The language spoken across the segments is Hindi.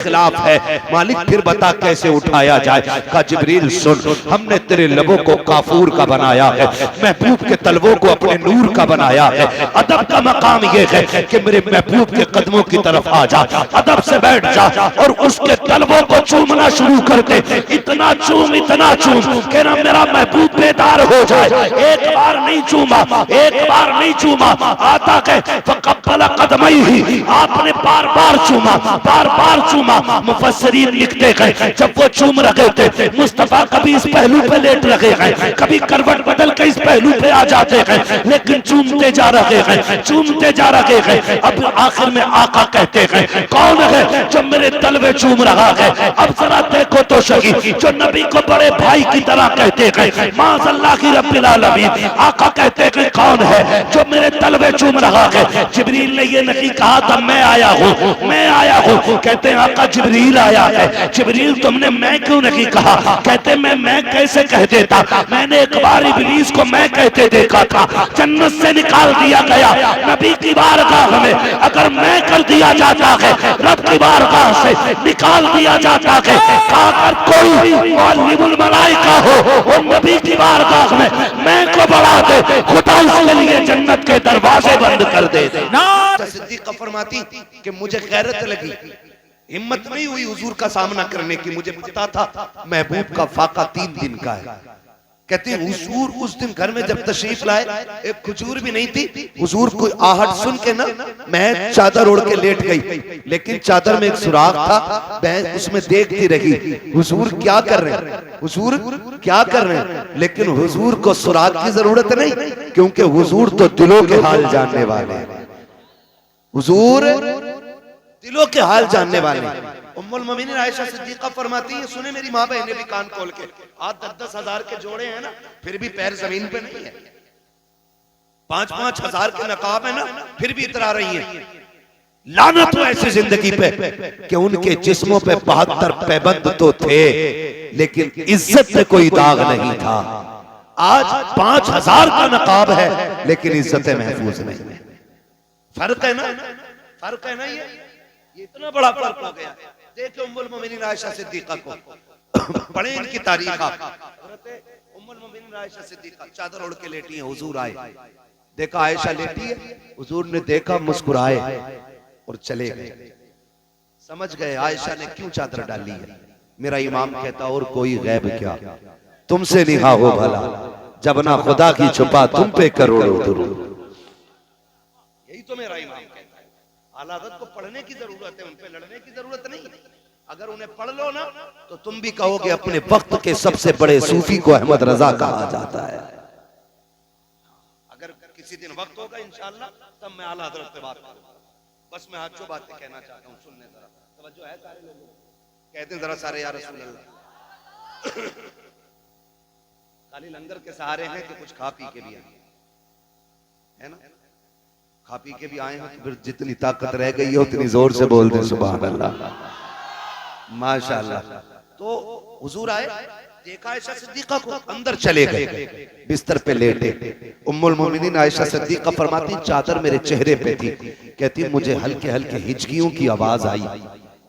खिलाफ है। मालिक फिर बता कैसे उठाया जाए। का जिब्रील सुन, हमने तेरे लबों को काफूर का बनाया है, महबूब के तलवों को अपने नूर का बनाया है। अदब का मकाम ये है कि मेरे महबूब के कदमों की तरफ आ जा, अदब से बैठ जा और उसके तलवों को चूमना शुरू कर दे। इतना चूम कि ना मेरा महबूब बेदार हो जाए। एक बार नहीं चूमा, एक बार नहीं चूमा, आता है फकब्बल कदमैहि, आपने बार बार चूमा, बार बार चूमा। मुफस्सिरीन लिखते हैं जब वो चूम रहे थे मुस्तफा कभी इस पहलू पे लेट रहे हैं, कभी करवट बदल के इस पहलू पे आ जाते हैं, लेकिन चूमते जा रहे हैं, चूमते जा रहे हैं। अब आखिर में आका कहते हैं कौन है जो मेरे तलवे चूम रहा है। अब जरा देखो तो सही, जो नबी को बड़े भाई की तरह कहते हैं, माज़अल्लाहि रब्बिल आलमीन। आका कहते हैं कौन है जो मेरे तलवे चूम रहा है। जिब्रील ने ये नहीं कहा था मैं आया हूँ, मैं आया हूँ। कहते हैं आका जिब्रील आया है। जिब्रील तुमने मैं क्यों नहीं कहा। कहते मैं कैसे कह देता, मैंने एक बार इब्लीस को मैं कहते देखा था, जन्नत से निकाल दिया गया। नबी की बारगाह में अगर मैं कर दिया जाता है, रब की बारगाह से निकाल दिया जाता है। अगर कोई मुअल्लिमुल मलाइका हो और नबी की बारगाह में मैं को बढ़ा दे, खुदा उसके लिए जन्नत के दरवाजे बंद कर दे। सिद्दीक़ा फरमाती कि मुझे गैरत लगी, हिम्मत नहीं हुई हुजूर का सामना करने की। मुझे पता था महबूब का फाका 3 दिन का है। कहते हैं हुजूर उस दिन घर में जब तशरीफ लाए, एक खजूर भी नहीं थी। हुजूर को आहट सुन के ना मैं चादर ओढ़ के लेट गई, लेकिन चादर में एक सुराख था, मैं उसमें देखती रही हुजूर क्या कर रहे हैं, हुजूर क्या कर रहे हैं। लेकिन हुजूर को सुराख की जरूरत नहीं, क्योंकि हुजूर तो दिलों के हाल जानने वाले हैं। हुजूर दिलों के हाल जानने वाले। उम्मुल मोमिनीन आयशा सिद्दीक़ा फरमाती है, सुने मेरी माँ बहनें भी कान खोल के, आज 10-10 हजार के जोड़े हैं ना, फिर भी पैर जमीन पे नहीं है। 5-5 हजार के नकाब है ना, फिर भी इतरा रही हैं। लानत हो ऐसी जिंदगी पे कि उनके जिस्मों पे 72 पैबंद तो थे, लेकिन इज्जत में कोई दाग नहीं था। आज 5000 का नकाब है, लेकिन इज्जतें महफूज नहीं है। फर्क है ना, फर्क है ना। ये इतना बड़ा फर्क हो गया। देखो उम्मुल मोमिनीन आयशा सिद्दीक़ा को, पढ़े इनकी तारीख आप। उम्मुल मोमिनीन आयशा सिद्दीक़ा चादर ओढ़ के लेटी है, हुजूर आए, देखा आयशा लेटी है, हुजूर ने देखा, मुस्कुराए और चले गए। समझ गए आयशा ने क्यों चादर डाली है। मेरा इमाम कहता और कोई गैब क्या, तुमसे निहा हो भला, जब ना खुदा की छुपा तुम पे करोड़ों दुरूद। यही तो मेरा इमाम कहता है। आला हज़रत को पढ़ने की जरूरत है, उन पे लड़ने की जरूरत नहीं। अगर उन्हें पढ़ लो ना तो तुम भी कहोगे अपने वक्त के सबसे बड़े सूफी को अहमद रजा कहा जाता है। अगर किसी दिन वक्त होगा इंशाअल्लाह, तब मैं आला हज़रत से बात करूंगा। बस मैं आज जो बातें कहना चाहता हूँ सुनने, जरा तवज्जो है सारे लोगों, कहते हैं जरा सारे या रसूल अल्लाह। खाली लंगर के सहारे हैं कि कुछ खा पी के भी आए है ना, खा पी के भी आए हैं तो फिर जितनी ताकत रह गई है उतनी जोर से बोल दें सुभान अल्लाह, माशाअल्लाह। तो हुजूर आए, देखा आयशा सिद्दीक़ा को, अंदर चले गए, बिस्तर पे लेटे। उम्मुल मोमिनीन आयशा सिद्दीक़ा फरमाती चादर मेरे चेहरे पे थी। कहती मुझे हल्के हल्के हिचकियों की आवाज आई,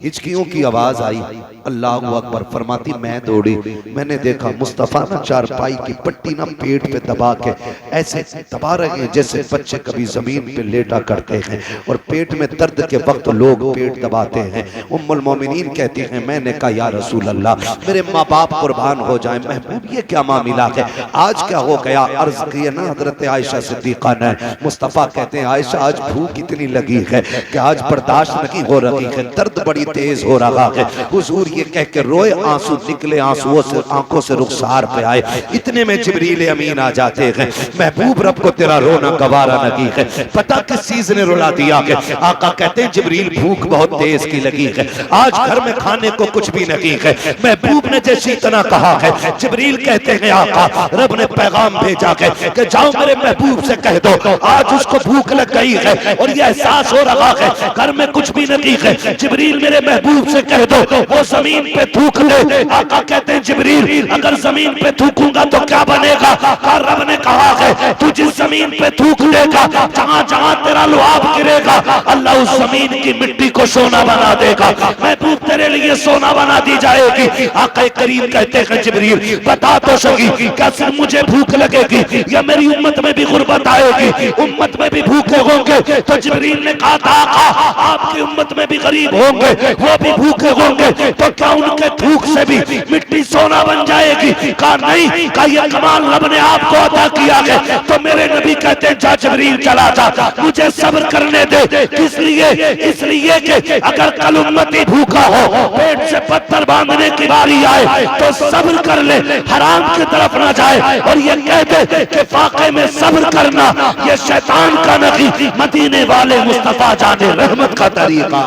हिचकियों की आवाज आई। अल्लाहु अकबर। फरमाती मैं दौड़ी, मैंने देखा मुस्तफा ना चारपाई की पट्टी ना पेट पे दबा के ऐसे दबा रहे हैं जैसे बच्चे कभी जमीन पे लेटा करते हैं, और पेट में दर्द के वक्त लोग पेट दबाते हैं। उम्मुल मोमिनीन कहती हैं मैंने कहा या रसूल अल्लाह मेरे माँ बाप कुर्बान हो जाए, महबूब ये क्या मामला है, आज क्या हो गया। अर्ज किया ना हजरत आयशा सिद्दीक़ा ने। मुस्तफा कहते हैं आयशा आज भूख इतनी लगी है कि आज बर्दाश्त नहीं हो रही है, दर्द बड़ी तेज हो रहा है। हुजूर ये कह के रोए, आंसू निकले, आंसुओं से आंखों से रुखसार पे आए। इतने में जिब्रील अमीन आ जाते हैं। महबूब रब को तेरा रोना गवारा नहीं है। पता किस चीज ने रुला दिया है। आका कहते हैं जिब्रील भूख बहुत तेज की लगी है, आज घर में खाने को कुछ भी नहीं है। महबूब ने जैसी इतना कहा है, जिब्रील कहते हैं आका रब ने पैगाम भेजा है कि जाओ मेरे महबूब से कह दो आज उसको भूख लग गई है और ये एहसास हो रहा है घर में कुछ भी नहीं है। जिब्रील मेरे महबूब से कह दो वो जमीन पे थूक ले। आका कहते हैं जिब्रील अगर जमीन पे थूकूंगा तो क्या बनेगा? कहा रब ने कहा है तू जिस जमीन पे थूक देगा, जहां जहां तेरा लुआब गिरेगा, अल्लाह उस जमीन की मिट्टी को सोना बना देगा। महबूब तेरे लिए सोना बना दी जाएगी। आका करीम कहते हैं जिब्रील बता तो सही, क्या सिर्फ मुझे भूख लगेगी या मेरी उम्मत में भी गुर्बत आएगी? उम्मत में भी भूखे होंगे। तो जिब्रील ने कहा था आका आपकी उम्मत में भी गरीब होंगे, वो भी भूखे होंगे, तो क्या उनके थूक से भी मिट्टी सोना बन जाएगी? कहा नहीं, कहा ये कमाल रब ने आपको अता किया है। तो मेरे नबी कहते हैं जा जिब्रील चला जा, मुझे सब्र करने दे। किस लिए? इसलिए कि अगर कल उम्मती भूखा हो, पेट से पत्थर बांधने की बारी आए तो सब्र कर ले, हराम की तरफ ना जाए। और ये कहते कि फाके में सब्र करना ये शैतान का नहीं, मदीने वाले मुस्तफा जाने रहमत का तरीका।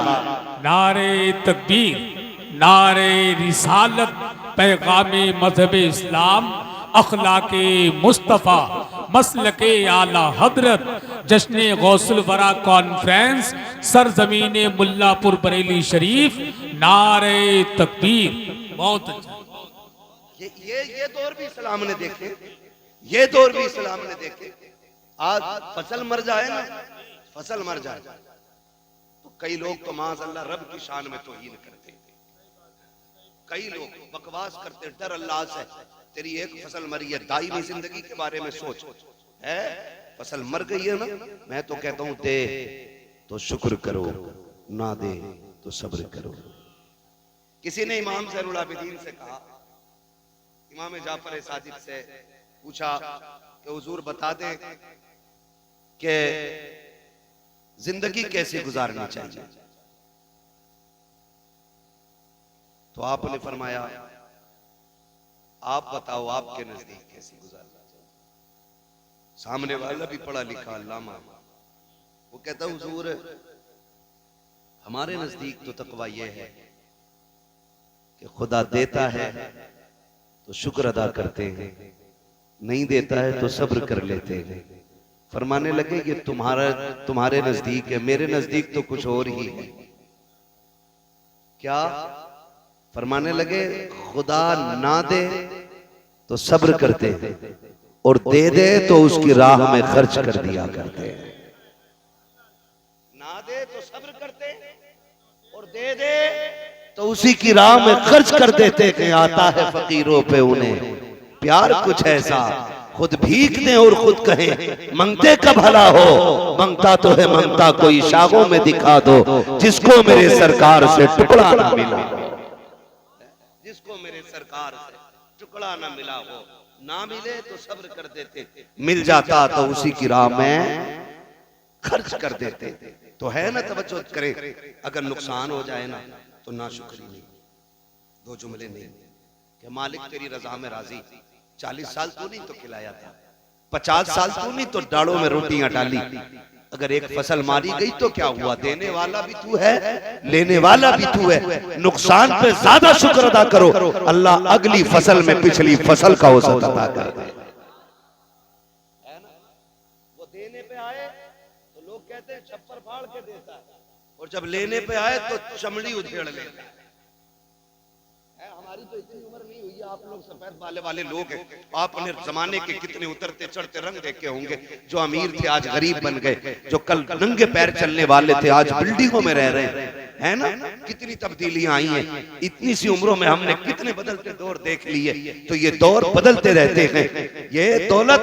नारे तकबीर, नारे रिसालत, पैगामे मजहब इस्लाम, अखलाके मुस्तफ़ा, मसलके आला हजरत, जश्न गौसुल वरा कॉन्फ्रेंस, सरजमीन मुल्लापुर बरेली शरीफ, नारे तकबीर। बहुत अच्छा। ये दौर भी इस्लाम ने देखे, ये दौर भी इस्लाम ने देखे। आज फसल मर जाए ना, फसल मर जाए तो कई लोग तो माज़अल्लाह रब की शान में तौहीन करते हैं। कई लोग बकवास करते, डर अल्लाह से, तेरी एक फसल मरी है, दायमी जिंदगी के बारे में सोच है। फसल मर गई है ना, मैं तो कहता हूं दे तो शुक्र करो, ना दे तो सब्र करो। किसी ने इमाम ज़ैनुल आबिदीन से कहा, इमाम जाफर सादिक से पूछा कि हुजूर बता दें कि जिंदगी कैसे गुजारनी चाहिए। तो आपने फरमाया आप बताओ आपके नजदीक कैसी गुजारना चाहिए। सामने वाला भी पढ़ा लिखा अल्लामा, वो कहता हुजूर हमारे नजदीक तो तकवा ये है कि खुदा देता है तो शुक्र अदा करते हैं, नहीं देता है तो सब्र कर लेते हैं। फरमाने लगे ये तुम्हारे नजदीक है, मेरे नजदीक तो कुछ और ही है। क्या? फरमाने लगे खुदा ना दे तो सब्र करते हैं और दे दे तो उसकी राह में खर्च कर दिया करते हैं। ना दे तो सब्र करते और दे दे तो उसी की राह में खर्च कर देते कि आता है फकीरों पे उन्हें प्यार कुछ ऐसा, खुद भीख दे और खुद कहे मंगते का भला हो। मंगता तो है मंगता कोई शागों में दिखा दो, जिसको मेरे सरकार से टुकड़ा ना मिला, जिसको मेरे सरकार से टुकड़ा ना मिला हो, ना मिले तो सब्र कर देते, मिल जाता तो उसी की राह में खर्च कर देते। तो है ना, तवज्जो करें, अगर नुकसान हो जाए ना तो नाशुक्री नहीं। दो जुमले नहीं कि मालिक तेरी रजा में राजी, 40 साल तू नहीं तो खिलाया था, 50 साल तू नहीं तो डालों में रोटियां डाली। अगर एक फसल मारी गई तो क्या हुआ? देने वाला भी तू है, लेने वाला भी तू है। नुकसान पे ज्यादा शुक्र अदा करो, अल्लाह अगली फसल में पिछली फसल का औसत अदा कर दे। वो देने पे आए तो लोग कहते हैं छप्पर फाड़ के देता है, और जब लेने पे आए तो चमड़ी उधेड़ लेता है। हमारी तो इतनी उम्र नहीं हुई है, आप लोग सफेद बाले वाले लोग हैं, आपने जमाने के कितने उतरते चढ़ते रंग देखे होंगे। जो अमीर थे आज गरीब बन गए, जो कल नंगे पैर चलने वाले थे आज बिल्डिंगों में रह रहे हैं, है ना। कितनी तब्दीलियां आई हैं, इतनी सी उम्रों में हमने कितने बदलते दौर देख लिए। तो ये दौर बदलते रहते हैं, ये दौलत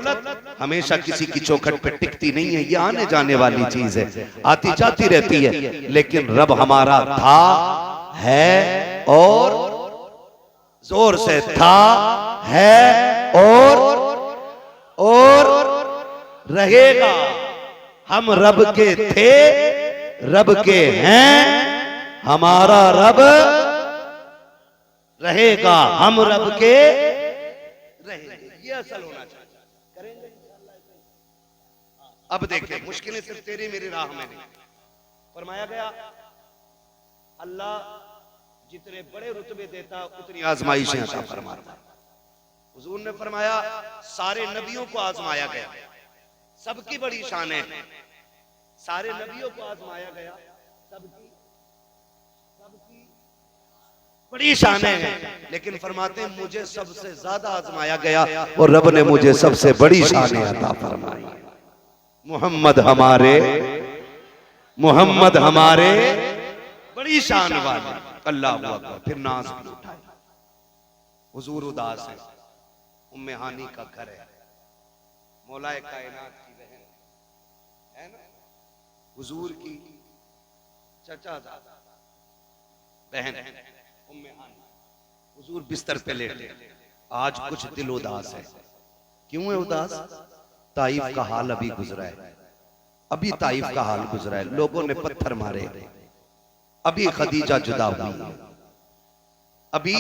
हमेशा किसी की चौखट पे टिकती नहीं है, ये आने जाने वाली चीज है, आती जाती रहती है। लेकिन रब हमारा था, है और जोर से था, है और रहेगा। हम रब के थे, रब के हैं, हमारा रब रहेगा, हम रब के रहेंगे। ये असल होना चाहिए, करेंगे इंशाअल्लाह। अब देखिए, मुश्किलें सिर्फ तेरी मेरी राह में नहीं। फरमाया गया अल्लाह जितने बड़े रुतबे देता उतनी आजमाइशें अता फरमाता। हुजूर ने फरमाया सारे नबियों को आजमाया गया, सबकी बड़ी शान है, सारे नबियों को आजमाया गया, सबकी बड़ी शान है, लेकिन फरमाते हैं मुझे सबसे ज्यादा आजमाया गया और रब ने मुझे सबसे बड़ी शान अता फरमाई। मोहम्मद हमारे बड़ी शान वाले। अल्लाह हू अकबर। फिर नाज भी उठाए। हुजूर उदास है, उम्मे हानी का घर है, मौलाए कायनात की बहन है ना, हुजूर की चचा बहन उम्मे हानी। हुजूर बिस्तर पे लेटे। आज कुछ दिल उदास है। क्यों है उदास? ताइफ का हाल अभी गुजरा है, अभी ताइफ का हाल गुजरा है, लोगों ने पत्थर मारे, अभी खदीजा जुदा हुई, अभी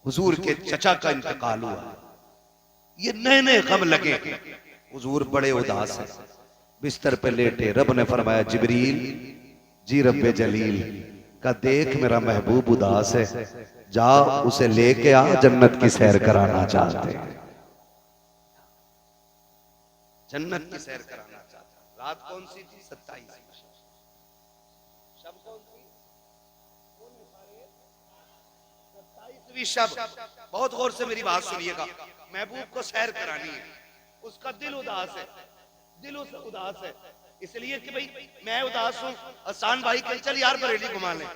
हुजूर के चचा का इंतकाल हुआ, ये नए नए गम लगे। हुजूर बड़े उदास हैं, बिस्तर पे लेटे। रब ने फरमाया जिब्रील जी रब्बे जलील का देख मेरा महबूब उदास है, जा उसे लेके आ, जन्नत की सैर कराना चाहते हैं। जन्नत की सैर कराना चाहते हैं। रात कौन सी थी? 27। शब कौन सी? 27वीं शब। बहुत गौर से मेरी बात सुनिएगा। महबूब को सैर करानी है, उसका दिल उदास है, दिल उससे उदास है, इसलिए कि भाई मैं उदास हूं। आसान भाई कल चल यार बरेली घुमा लें,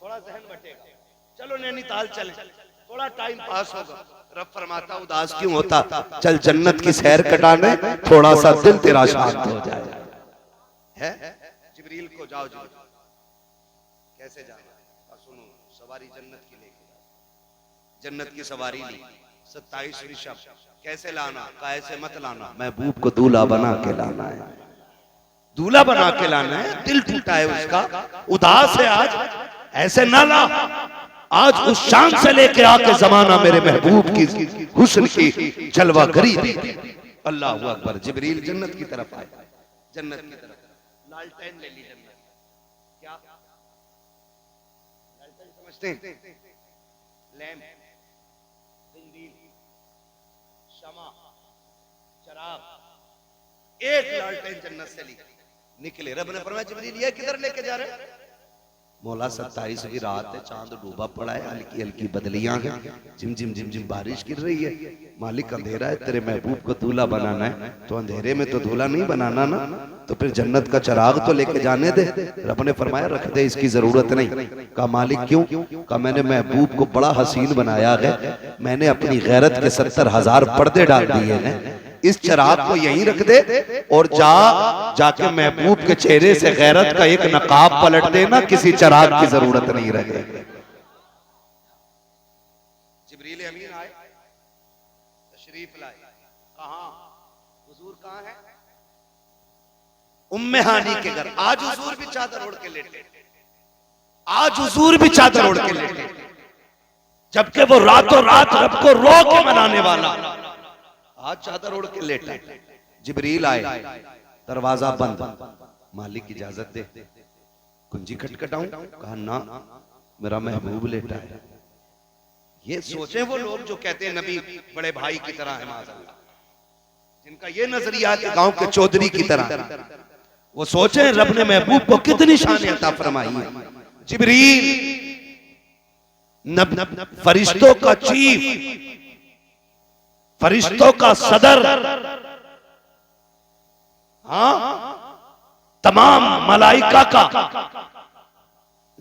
थोड़ा जहन बटेगा, चलो नैनीताल चलें, थोड़ा टाइम पास होगा। रब फरमाता उदास क्यों होता? चल जन्नत की सैर कटाने, थोड़ा सा दिल तेरा शांत हो जाए। है जिब्रील को जाओ जी, कैसे जाना? सुनो, सवारी जन्नत की लेके जाओ। जन्नत की सवारी ली, 27वीं शब। कैसे लाना? कैसे मत लाना, महबूब को दूल्हा बना के लाना है, दूल्हा बना के लाना है। दिल टूटा है उसका, उदास है आज, ऐसे ना ला। आज उस शान से लेके आके जमाना मेरे महबूब की हुस्न की जलवा गरी दी। अल्लाह हू अकबर। जिब्रील जन्नत की तरफ आए, जन्नत की तरफ लालटेन ले ली। जन्नत क्या लालटेन समझते हैं? लैंप, जिंदील, शमा, चराग। एक लालटेन जन्नत से ली, निकले। रब ने फरमाया जिब्रील ये किधर लेके जा रहे? मौला 27वीं रात है, चांद डूबा पड़ा है, हल्की हल्की बदलियां हैं, जिम जिम जिम जिम बारिश गिर रही है। मालिक अंधेरा है, तेरे महबूब को दूल्हा बनाना है, तो अंधेरे में तो दूल्हा नहीं बनाना ना, तो फिर जन्नत का चिराग तो लेके जाने दे। रब ने फरमाया रख दे, इसकी जरूरत नहीं। कहा मालिक क्यों? कहा मैंने महबूब को बड़ा हसीन बनाया है, मैंने अपनी गैरत के 70,000 पर्दे डाल दिए हैं, इस चिराग को यहीं रख दे और जाके महबूब के चेहरे से गैरत का एक नकाब पलट देना, किसी चिराग की जरूरत नहीं रहे। जिब्रील अमीन आए, तशरीफ लाए। कहां? हुजूर कहां है? उम्मे हानी के घर। आज हुजूर भी चादर ओढ़ के लेटे, आज हुजूर भी चादर ओढ़ के लेटे, जबकि वो रातों रात रब को रो के मनाने वाला आज चादर ओढ़ के लेटा। जिब्रील आए, दरवाजा बंद। मालिक इजाजत दे, कुंजी खटखटाऊं? कहा ना, मेरा महबूब लेटा है। ये सोचे वो लोग जो कहते हैं नबी बड़े भाई की तरह है, माज़अल्लाह, जिनका ये नजरिया है गांव के चौधरी की तरह, वो सोचे रब ने महबूब को कितनी शान अता फरमाई है। जिब्रील फरिश्तों का चीफ, फरिश्तों का सदर, हाँ, तमाम मलाइका का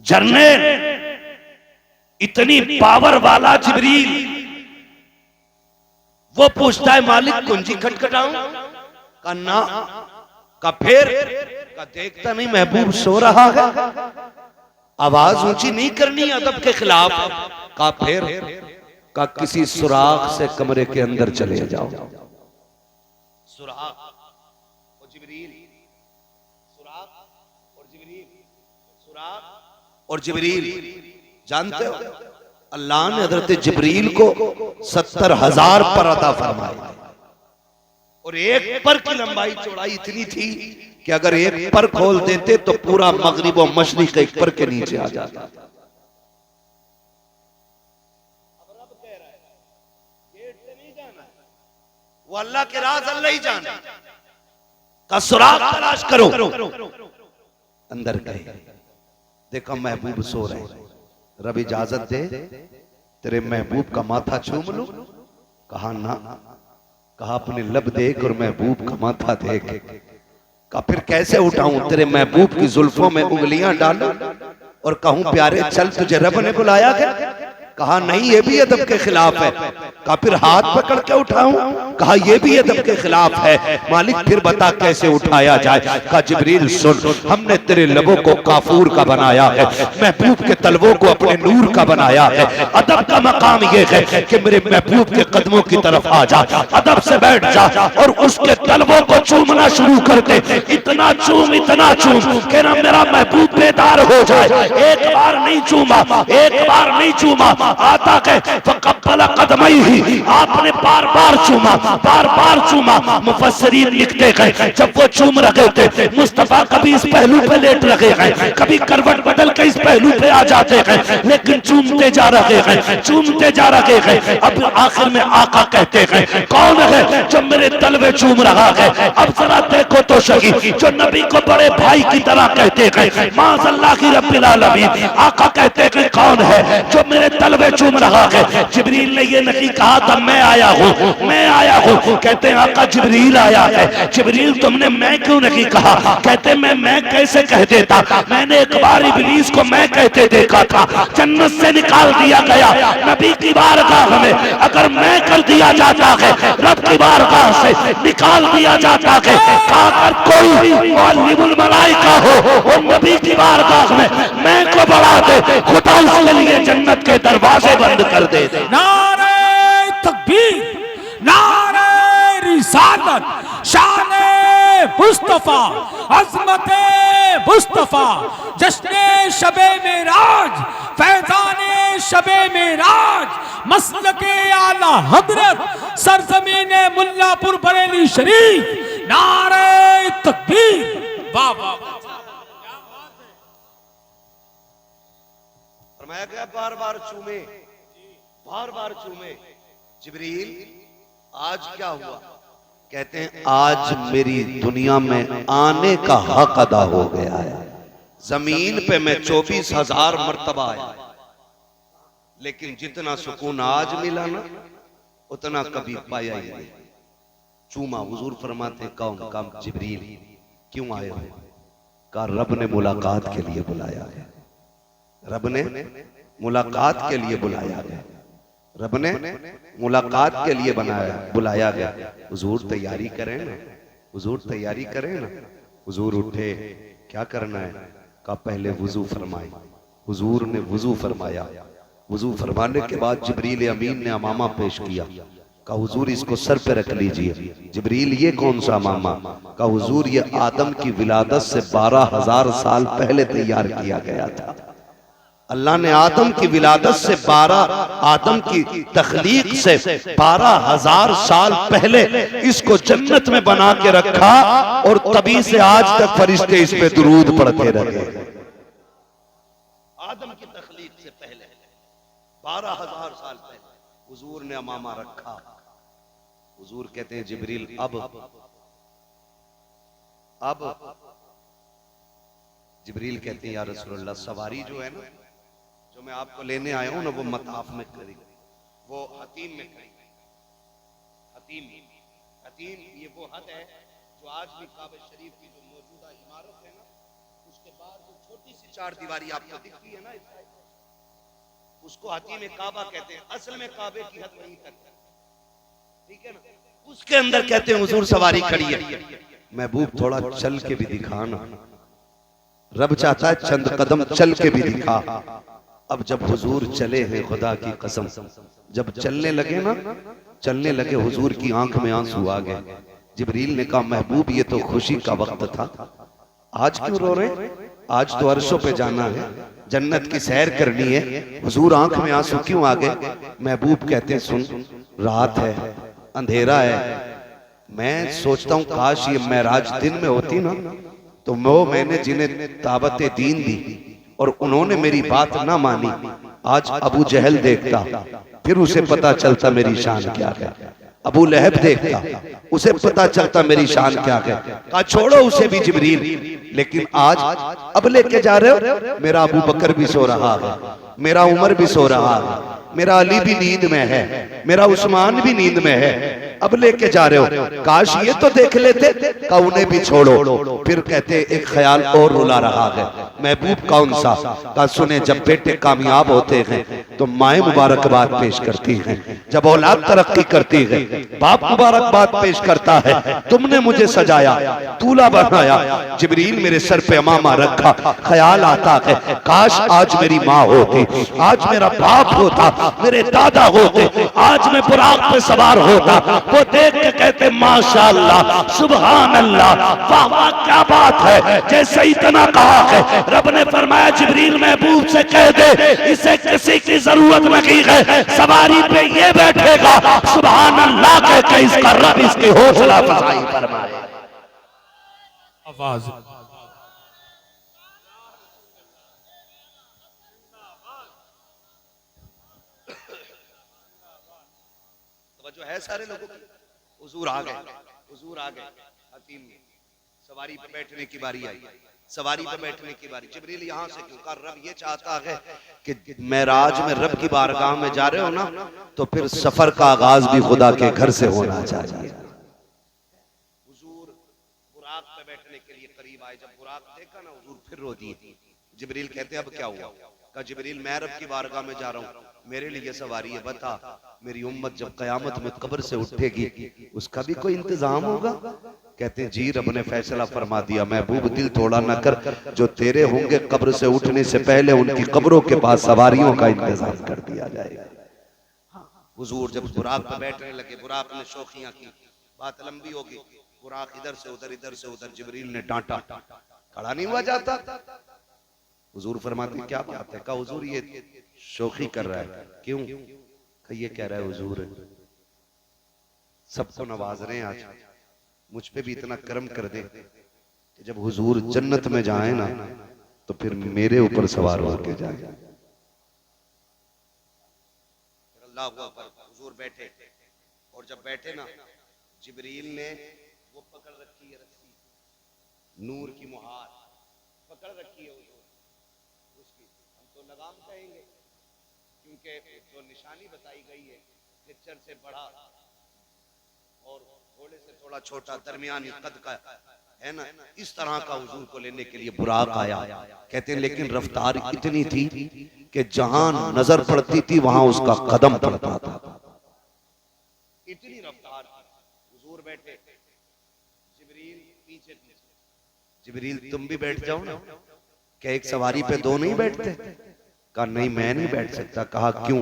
जर्नल, इतनी पावर वाला जिब्रील, वो पूछता है मालिक कुंजी खटखटाऊं? का ना। का फिर? का देखता नहीं महबूब सो रहा है, आवाज ऊंची नहीं करनी अदब के खिलाफ। का फिर? का किसी सुराख से कमरे के अंदर चले जाओ। सुराख और जिब्रील, सुराख और जिब्रील, सुराख और जिब्रील। जानते हो अल्लाह ने हजरत जिब्रील को 70,000 पर अता फरमाया, और एक पर की लंबाई चौड़ाई इतनी थी कि अगर एक पर खोल देते तो पूरा मगरिब और मशरिक एक पर के नीचे आ जाता। वो अल्लाह के राज अल्लाह ही जाने। का सुराग तलाश करो। अंदर गए, देखा महबूब सो रहे, रब इजाजत दे तेरे महबूब का माथा चूम लूं? कहा ना। कहा अपने लब देख और महबूब का माथा देख। कहा फिर कैसे उठाऊं तेरे महबूब की जुल्फों में उंगलियां डालूं और कहूं प्यारे चल तुझे रब ने बुलाया है? कहा नहीं, ये भी अदब के खिलाफ है। कहा फिर हाथ पकड़ के उठाऊं? कहा यह भी अदब के खिलाफ है। मालिक फिर बता कैसे उठाया जाए? कहा जिब्रील सुन, हमने तेरे लबों को काफूर का बनाया है, महबूब के तलवों को अपने नूर का बनाया है। अदब का मकाम यह है कि मेरे महबूब के कदमों की तरफ आ जा, अदब से बैठ जा और उसके तलवों को चूमना शुरू कर दे। इतना चूम कि ना मेरा महबूब बेदार हो जाए। एक बार नहीं चूमा, एक बार नहीं चूमा, आता कहे फकब्बल कदमैहि, आपने बार बार चूमा, बार बार चूमा। मुफस्सिरीन लिखते गए जब वो चूम रहे थे मुस्तफा कभी इस पहलू पे लेट रहे गए, कभी करवट बदल के इस पहलू पे आ जाते गए, लेकिन चूमते जा रहे गए, चूमते जा रहे गए। अब आखिर में आका कहते गए कौन है जो मेरे तलवे चूम रहा है? अब जरा देखो तो सही, जो नबी को बड़े भाई की तरह कहते गए माज़अल्लाहि रब्बिल आलमीन। आका कहते गए कौन है जो मेरे तलवे चूम रहा है? जिब्रील ने ये नहीं कहा था मैं आया हूँ, मैं आया हूँ। कहते हैं आका जिब्रील आया है। जिब्रील तुमने मैं क्यों नहीं कहा? कहते मैं कैसे कह देता? मैंने एक बार इब्लीस को मैं कहते देखा था, जन्नत से निकाल दिया गया। नबी की बारगाह में अगर मैं कर दिया जाता है, रब की बारगाह से निकाल दिया जाता है। अगर कोई मुअल्लिमुल मलाइका हो और नबी की बारगाह में मैं को बढ़ा दे, खुदा उसके लिए जन्नत के दरवाजे बंद कर दे। नारे तकबीर, नारे रिसालत, शाने मुस्तफा, अज़मते मुस्तफा, जश्ने शबे मेराज, फैज़ाने शबे मेराज, मसलके आला हज़रत, सरज़मीने मुल्लापुर बरेली शरीफ। नारे तकबीर। वाह वाह वाह। फरमाया गया बार बार चूमे, बार बार चूमे। जिब्रील आज क्या हुआ? कहते हैं आज मेरी दुनिया में आने का हक अदा हो गया है। जमीन पे मैं 24,000 मर्तबा आया, लेकिन जितना सुकून आज मिला ना उतना कभी पाया ही नहीं। चूमा। हुजूर फरमाते कौन? काम जिब्रील। क्यों आए हो? कहा रब ने मुलाकात के लिए बुलाया है, रब ने मुलाकात के लिए बुलाया गया, रब ने मुलाकात के लिए बुलाया गया। हुजूर तैयारी करें ना, हुजूर तैयारी करें ना। हुजूर उठे, क्या करना है? कहा पहले वुजू फरमाए। हुजूर ने वुजू फरमाया। वुजू फरमाने के बाद जिब्रील अमीन ने अमामा पेश किया। कहा हुजूर इसको सर पे रख लीजिए। जिब्रील ये कौन सा अमामा? कहा हुजूर ये आदम की विलादत से 12,000 साल पहले तैयार किया गया था। अल्लाह ने आदम की विलादत से आदम की तख्लीक से 12,000 साल पहले इसको जन्नत में बना के रखा और तभी से आज तक फरिश्ते इस पे दुरूद पढ़ते रहे। आदम की तख्लीक से पहले 12,000 साल पहले हुजूर ने अमामा रखा। हुजूर कहते हैं जिब्रील अब जिब्रील कहते हैं या रसूलल्लाह सवारी जो है ना, जो मैं आपको लेने आया हूं ना, वो मताफ में खड़ी, वो हतीम में खड़ी। हतीम ये वो हद है जो आज भी काबा शरीफ की जो मौजूदा इमारत है ना, उसके बाद जो छोटी सी 4 दीवारी आपको दिखती है ना, उसको हतीम काबा कहते हैं। असल में काबे की हद वहीं तक है, ठीक है ना। उसके अंदर कहते हैं हुजूर सवारी खड़ी है। महबूब थोड़ा चल के भी दिखाना, रब चाहता है चंद कदम चल के भी दिखा। अब जब हुजूर चले हैं खुदा की कसम, जब चलने लगे ना, चलने लगे, हुजूर की आंख में आंसू आ गए। जिब्रील ने कहा महबूब ये तो खुशी का वक्त था, आज क्यों रो रहे? आज तो अर्शों पे जाना है, जन्नत की सैर करनी है, हुजूर आंख में आंसू क्यों आ गए? महबूब कहते हैं सुन, रात है, अंधेरा है, मैं सोचता हूं काश ये मेराज दिन में होती ना, तो मैंने जिन्हें ताबत दीन दी और उन्होंने मेरी बात ना मानी, आज अबू जहल देखता, फिर उसे पता चलता मेरी शान क्या है। अबू लहब देखता, उसे पता चलता मेरी शान क्या है। कहा छोड़ो उसे भी जिब्रील, लेकिन आज अब लेके जा रहे हो, मेरा अबू बकर भी सो रहा है, मेरा उमर भी सो रहा है, मेरा अली भी नींद में है, मेरा उस्मान भी नींद में है, अब लेके जा रहे हो, काश ये तो देख लेते। का उन्हें भी छोड़ो। फिर कहते एक ख्याल और रुला रहा है, महबूब कौन सा? का सुने, जब बेटे कामयाब होते हैं तो माएँ मुबारकबाद पेश करती हैं, जब औलाद तरक्की करती है बाप मुबारकबाद पेश करता है। तुमने मुझे सजाया, दूल्हा बनाया, जिब्रील मेरे सर पे अमामा रखा, ख्याल आता है काश आज मेरी माँ होती, आज मेरा बाप होता, मेरे दादा होते, आज मैं बुराक पे सवार होता। वो देख के कहते माशाअल्लाह, सुभान अल्लाह, वाह वाह क्या बात है। जैसे इतना कहा है, रब ने फरमाया जिब्रील महबूब से कह दे इसे किसी की जरूरत नहीं है, सवारी पे ये बैठेगा, सुभान अल्लाह कह के इसका रब इसकी हौसला अफजाई फरमाए। आवाज जो है सारे लोगों की, हुजूर आ गए, हुजूर आ गए, हकीम सवारी पे बैठने की बारी आई, सवारी पे बैठने की बारी। जिब्रील यहाँ से क्यों? का रब ये चाहता है कि मेराज में रब की बारगाह में जा रहे हो ना, तो फिर सफर का आगाज भी खुदा के घर से होना चाहिए। हुजूर बुराक पे बैठने के लिए करीब आए, जब बुराक देखा ना हुजूर फिर रो दिए। जिब्रील कहते अब क्या हुआ? का जिब्रील मैं रब की बारगाह में जा रहा हूँ, मेरे लिए सवारी है, बता मेरी उम्मत जब कयामत में कब्र से उठेगी उसका भी कोई इंतजाम होगा? कहते हैं जी रब ने फैसला फरमा दिया, महबूब दिल थोड़ा न कर, जो तेरे होंगे कब्र से उठने से पहले उनकी कब्रों के पास सवारियों का इंतजाम कर दिया जाएगा। हुजूर जब बुराक पर बैठने लगे, बुराक ने शौखियां की, बात लंबी होगी, बुराक इधर से उधर, इधर से उधर, जिब्रील ने डांटा, खड़ा नहीं हुआ जाता। हुजूर फरमाते क्या बात है? कहा हुजूर ये शौखी कर रहा है। क्यों? ये कह रहा है हुजूर सबको नवाज रहे हैं, आज मुझ पे भी इतना करम कर दे कि जब हुजूर जन्नत में जाए ना तो फिर मेरे ऊपर सवार होकर जाए। अल्लाह अकबर। हुजूर बैठे, और जब बैठे ना जिब्रील ने वो पकड़ रखी है रस्सी, नूर की मुहार पकड़ रखी है हुजूर उसकी, हम तो लगाम कहेंगे क्योंकि जो निशानी बताई गई है खच्चर से बड़ा और घोड़े से थोड़ा छोटा दरमियानी कद का है ना, इस तरह का हुजूर को लेने के लिए बुराक आया। कहते हैं लेकिन रफ्तार इतनी थी कि जहां नजर पड़ती थी वहां उसका कदम पड़ता था, इतनी रफ्तार। हुजूर बैठे, जिब्रील पीछे पीछे। जिब्रील तुम भी बैठ जाओ ना। क्या एक सवारी पे दो नहीं बैठते? कहा नहीं मैं नहीं बैठ सकता। कहा क्यों?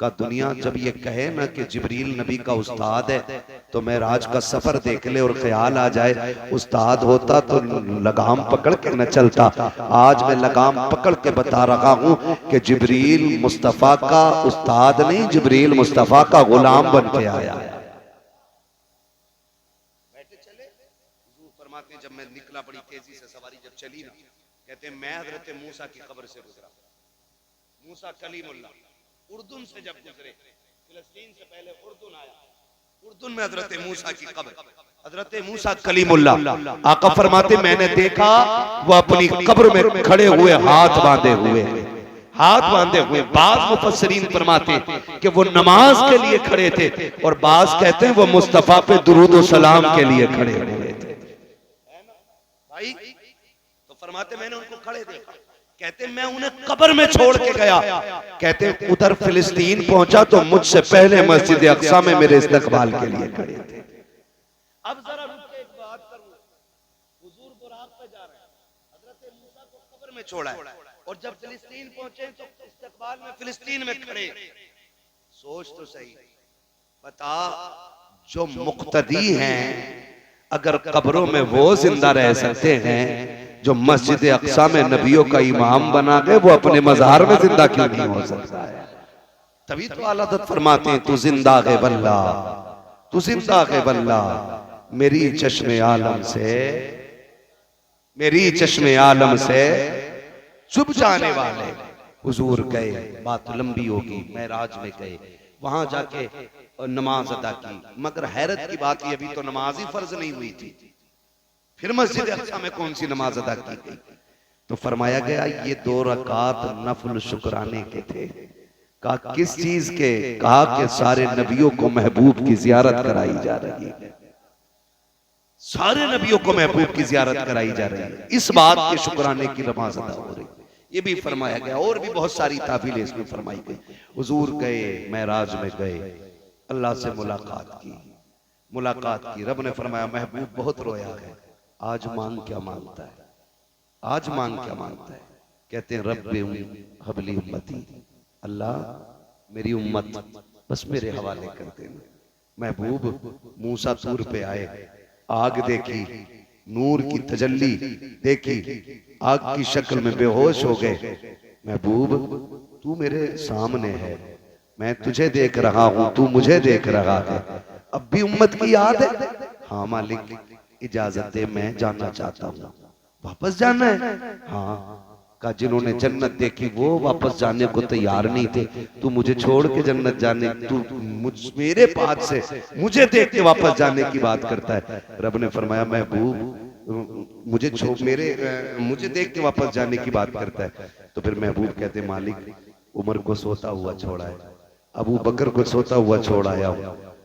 कहा दुनिया जब ये कहे ना कि जिब्रील नबी का उस्ताद है तो मैं राज का सफर देख ले और ख्याल आ जाए उस्ताद होता तो लगाम पकड़ के न चलता। आज मैं लगाम पकड़ के बता रहा हूं कि जिब्रील मुस्तफा का उस्ताद नहीं, जिब्रील मुस्तफा का गुलाम बन के आया। बैठे चले। हुजूर फरमाते जब मैं निकला बड़ी तेजी से सवारी जब चली ना, कहते मैं हजरत मूसा की कब्र से गुजरा। मूसा कलीमुल्लाह उर्दून से जब गुजरे, फिलिस्तीन से पहले उर्दून आया, उर्दून में हजरत मूसा की कब्र, हजरत मूसा कलीमुल्लाह। आका फरमाते मैंने देखा वो अपनी कब्र में खड़े हुए हाथ बांधे हुए, हाथ बांधे हुए। बाज मुफस्सिरीन फरमाते कि वो नमाज के लिए खड़े थे और बाज कहते हैं वो मुस्तफा पे दुरूद और सलाम के लिए खड़े हुए थे। भाई तो फरमाते मैंने उनको खड़े देखा। कहते मैं उन्हें कब्र में छोड़ के गया। कहते उधर फिलिस्तीन पहुंचा तो मुझसे पहले मस्जिद अक्सा में मेरे इस्तकबाल के लिए खड़े थे। अब जरा रुक के एक बात करूं, हुजूर बुराक पे जा रहे हैं, हजरत मूसा को कब्र में छोड़ा है और जब फिलिस्तीन पहुंचे तो इस्तकबाल में फिलिस्तीन में खड़े। सोच तो सही, बता जो मुक्तदी हैं अगर कब्रों में वो जिंदा रह सकते हैं जो मस्जिद अक्सा में नबियों का इमाम बना गए, वो अपने मज़ार में जिंदा क्यों नहीं हो सकता है? तभी तो आला हज़रत फरमाते हैं तू जिंदा है वल्ला, तू जिंदा है वल्ला, मेरी चश्मे आलम से, मेरी चश्मे आलम से चुप जाने वाले। हुजूर गए, बात लंबी होगी, मेराज में गए, वहां जाके नमाज अदा की। मगर हैरत की बात ये, अभी तो नमाज ही फर्ज नहीं हुई थी, फिर मस्जिद अक्सा में कौन सी नमाज अदा की गई? तो फरमाया गया ये 2 रकात नफल शुक्राने के थे। कहा किस चीज के? कहा कि सारे नबियों को महबूब की जियारत कराई जा रही है, सारे नबियों को महबूब की जियारत कराई जा रही है, इस बात के शुक्राने की नमाज अदा हो रही है। ये भी फरमाया गया। और भी बहुत सारी ताबीलें इसमें फरमाई गई। हुजूर गए, मेराज में गए, अल्लाह से मुलाकात की। रब ने फरमाया महबूब बहुत रोया है, आज मांग क्या मांगता है? आज मांग क्या मांगता है? कहते हैं रब्बे हबली उम्मती, अल्लाह मेरी उम्मत बस मेरे हवाले कर देना। महबूब मूसा तूर पे आए, आग देखी, नूर की तजल्ली देखी, आग की शक्ल में बेहोश हो गए। महबूब तू मेरे सामने है, मैं तुझे देख रहा हूं, तू मुझे देख रहा है, अब भी उम्मत की याद है? हाँ मालिक इजाजत दे, मैं जानना चाहता हूँ। वापस जाना है? हाँ। का जिन्होंने जन्नत देखी वो वापस जाने को तैयार नहीं थे, तू मुझे छोड़ के जन्नत जाने, तू मेरे पास से मुझे देख के वापस जाने की बात करता है। रब ने फरमाया महबूब मुझे देख के वापस जाने की बात करता है। तो फिर महबूब कहते मालिक उमर को सोता हुआ छोड़ा है, अबू बकर को सोता हुआ छोड़ आया हूं,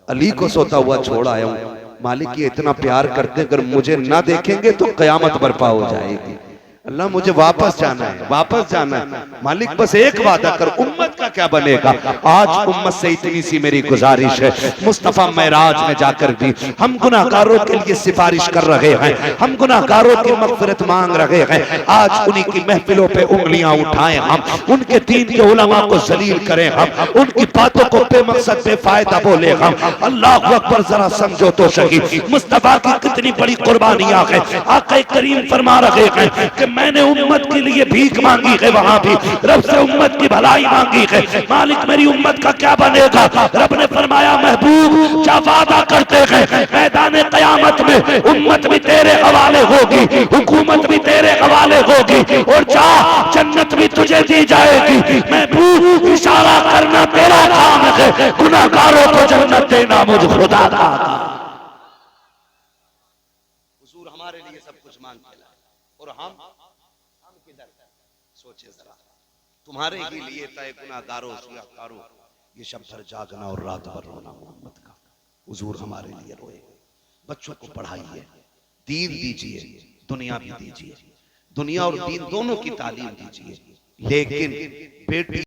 अली को सोता हुआ छोड़ आया हूं। मालिक ये इतना प्यार करते, अगर मुझे ना देखेंगे तो कयामत बर्पा हो जाएगी। अल्लाह मुझे वापस जाना है, वापस जाना है। मालिक बस एक वादा कर, उम्मत का क्या बनेगा? आज उम्मत से इतनी सी मेरी गुजारिश है, मुस्तफा मेराज में जाकर भी हम गुनाहगारों के लिए सिफारिश कर रहे हैं, हम गुनाहगारों की मग़फ़िरत मांग रहे हैं। आज उन्हीं की महफिलों पे उंगलियां उठाएं हम, उनके दीन के उलमा को जलील करें हम, उनकी बातों को बेमकसद बेफायदा बोले हम। अल्लाहु अकबर, जरा समझो तो सही मुस्तफा की कितनी बड़ी कुर्बानियां हैं। आका करीम फरमा रहे हैं कि मैंने उम्मत के लिए भीख मांगी है, वहां भी रब से उम्मत की भलाई मांगी है। मालिक मेरी उम्मत का क्या बनेगा? रब ने फरमाया महबूब क्या वादा करते हैं, मैदान क़यामत में उम्मत भी तेरे हवाले होगी, हुकूमत भी तेरे हवाले होगी, और जा जन्नत भी तुझे दी जाएगी। महबूब इशारा करना तेरा काम है, गुनाहगारों को जन्नत देना मुझ खुदा का। हुजूर हमारे लिए सब कुछ मांग के लाए, और हम किधर? सोचे जरा, तुम्हारे ही लिए तय गुनाहगारों सियाकारों ये शब भर जागना और रात भर रोना मोहम्मद का। हुजूर हमारे लिए रोए। बच्चों को पढ़ाइए, दीन दीजिए, दुनिया भी दीजिए, दुनिया और दीन दोनों की तालीम दीजिए, लेकिन बेटी